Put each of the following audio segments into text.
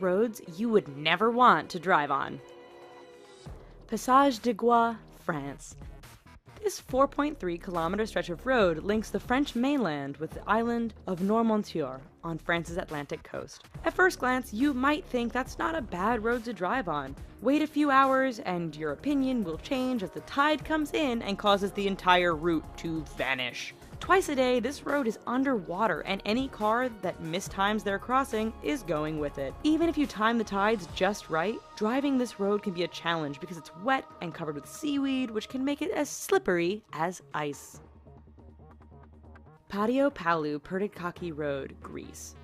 Roads you would never want to drive on. Passage de Gois, France. This 4.3-kilometer stretch of road links the French mainland with the island of Noirmoutier on France's Atlantic coast. At first glance, you might think that's not a bad road to drive on. Wait a few hours and your opinion will change as the tide comes in and causes the entire route to vanish. Twice a day, this road is underwater, and any car that mistimes their crossing is going with it. Even if you time the tides just right, driving this road can be a challenge because it's wet and covered with seaweed, which can make it as slippery as ice. Patio Palu Pertikaki Road, Greece.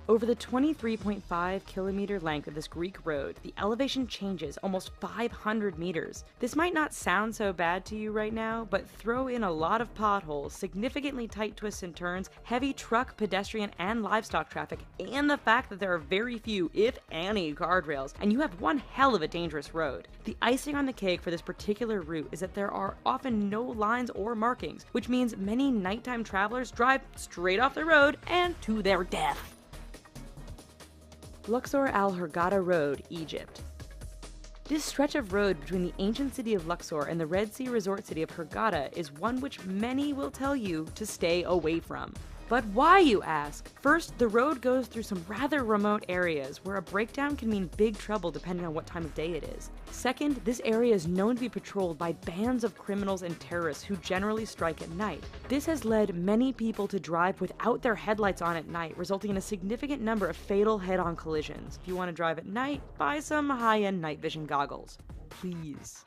Over the 23.5-kilometer length of this Greek road, the elevation changes almost 500 meters. This might not sound so bad to you right now, but throw in a lot of potholes, significantly tight twists and turns, heavy truck, pedestrian, and livestock traffic, and the fact that there are very few, if any, guardrails, and you have one hell of a dangerous road. The icing on the cake for this particular route is that there are often no lines or markings, which means many nighttime travelers drive straight off the road and to their death. Luxor Al Hurghada Road, Egypt. This stretch of road between the ancient city of Luxor and the Red Sea resort city of Hurghada is one which many will tell you to stay away from. But why, you ask? First, the road goes through some rather remote areas where a breakdown can mean big trouble depending on what time of day it is. Second, this area is known to be patrolled by bands of criminals and terrorists who generally strike at night. This has led many people to drive without their headlights on at night, resulting in a significant number of fatal head-on collisions. If you want to drive at night, buy some high-end night vision goggles. Please.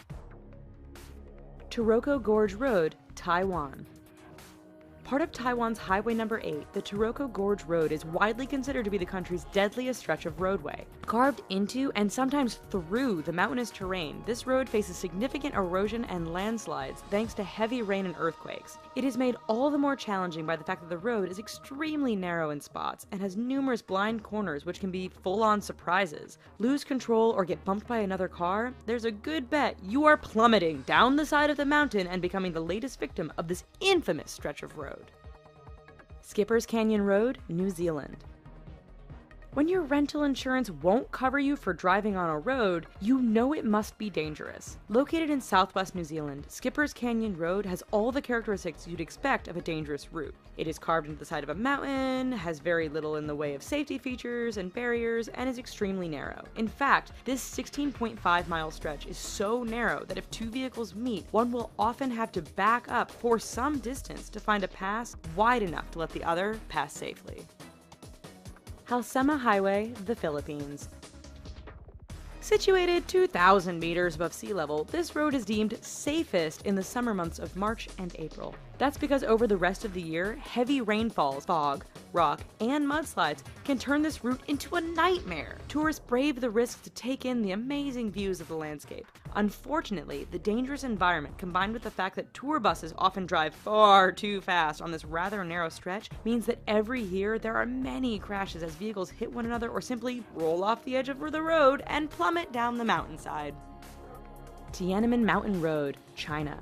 Taroko Gorge Road, Taiwan. Part of Taiwan's Highway Number 8, the Taroko Gorge Road is widely considered to be the country's deadliest stretch of roadway. Carved into and sometimes through the mountainous terrain, this road faces significant erosion and landslides thanks to heavy rain and earthquakes. It is made all the more challenging by the fact that the road is extremely narrow in spots and has numerous blind corners which can be full-on surprises. Lose control or get bumped by another car, there's a good bet you are plummeting down the side of the mountain and becoming the latest victim of this infamous stretch of road. Skipper's Canyon Road, New Zealand. When your rental insurance won't cover you for driving on a road, you know it must be dangerous. Located in southwest New Zealand, Skipper's Canyon Road has all the characteristics you'd expect of a dangerous route. It is carved into the side of a mountain, has very little in the way of safety features and barriers, and is extremely narrow. In fact, this 16.5-mile stretch is so narrow that if two vehicles meet, one will often have to back up for some distance to find a pass wide enough to let the other pass safely. Halsema Highway, the Philippines. Situated 2,000 meters above sea level, this road is deemed safest in the summer months of March and April. That's because over the rest of the year, heavy rainfalls, fog, rock, and mudslides can turn this route into a nightmare. Tourists brave the risk to take in the amazing views of the landscape. Unfortunately, the dangerous environment combined with the fact that tour buses often drive far too fast on this rather narrow stretch means that every year there are many crashes as vehicles hit one another or simply roll off the edge of the road and plummet down the mountainside. Tiananmen Mountain Road, China.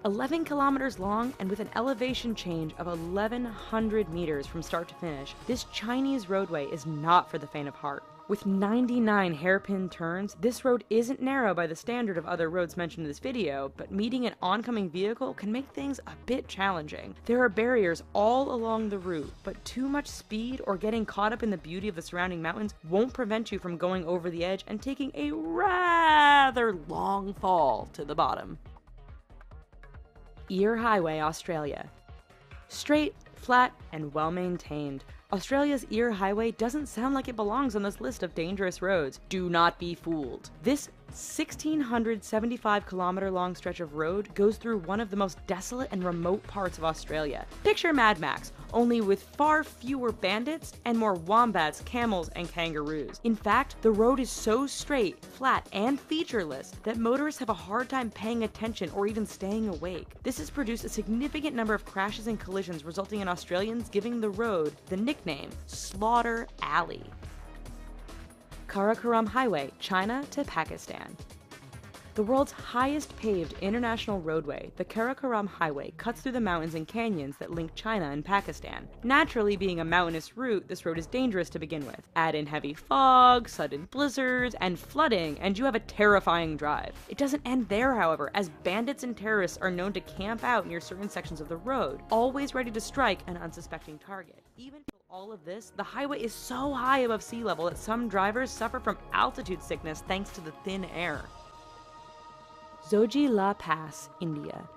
11 kilometers long and with an elevation change of 1,100 meters from start to finish, this Chinese roadway is not for the faint of heart. With 99 hairpin turns, this road isn't narrow by the standard of other roads mentioned in this video, but meeting an oncoming vehicle can make things a bit challenging. There are barriers all along the route, but too much speed or getting caught up in the beauty of the surrounding mountains won't prevent you from going over the edge and taking a rather long fall to the bottom. Eyre Highway, Australia. Straight, flat, and well-maintained, Australia's Eyre Highway doesn't sound like it belongs on this list of dangerous roads. Do not be fooled. This 1,675-kilometer-long stretch of road goes through one of the most desolate and remote parts of Australia. Picture Mad Max, only with far fewer bandits and more wombats, camels, and kangaroos. In fact, the road is so straight, flat, and featureless that motorists have a hard time paying attention or even staying awake. This has produced a significant number of crashes and collisions, resulting in Australians giving the road the nickname Slaughter Alley. Karakoram Highway, China to Pakistan. The world's highest paved international roadway, the Karakoram Highway, cuts through the mountains and canyons that link China and Pakistan. Naturally, being a mountainous route, this road is dangerous to begin with. Add in heavy fog, sudden blizzards, and flooding, and you have a terrifying drive. It doesn't end there, however, as bandits and terrorists are known to camp out near certain sections of the road, always ready to strike an unsuspecting target. Even with all of this, the highway is so high above sea level that some drivers suffer from altitude sickness thanks to the thin air. Zojila Pass, India.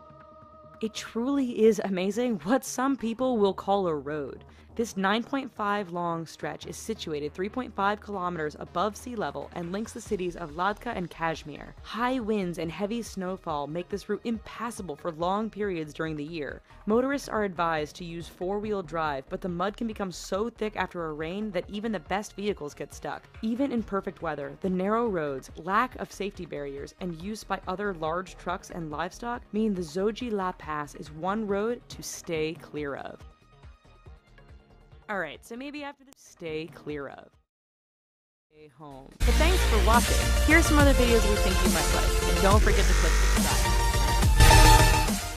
It truly is amazing what some people will call a road. This 9.5 long stretch is situated 3.5 kilometers above sea level and links the cities of Ladakh and Kashmir. High winds and heavy snowfall make this route impassable for long periods during the year. Motorists are advised to use four-wheel drive, but the mud can become so thick after a rain that even the best vehicles get stuck. Even in perfect weather, the narrow roads, lack of safety barriers, and use by other large trucks and livestock mean the Zojila Pass is one road to stay clear of. Alright, so maybe after this, stay clear of. Stay home. But thanks for watching. Here's some other videos we think you might like, and don't forget to click subscribe.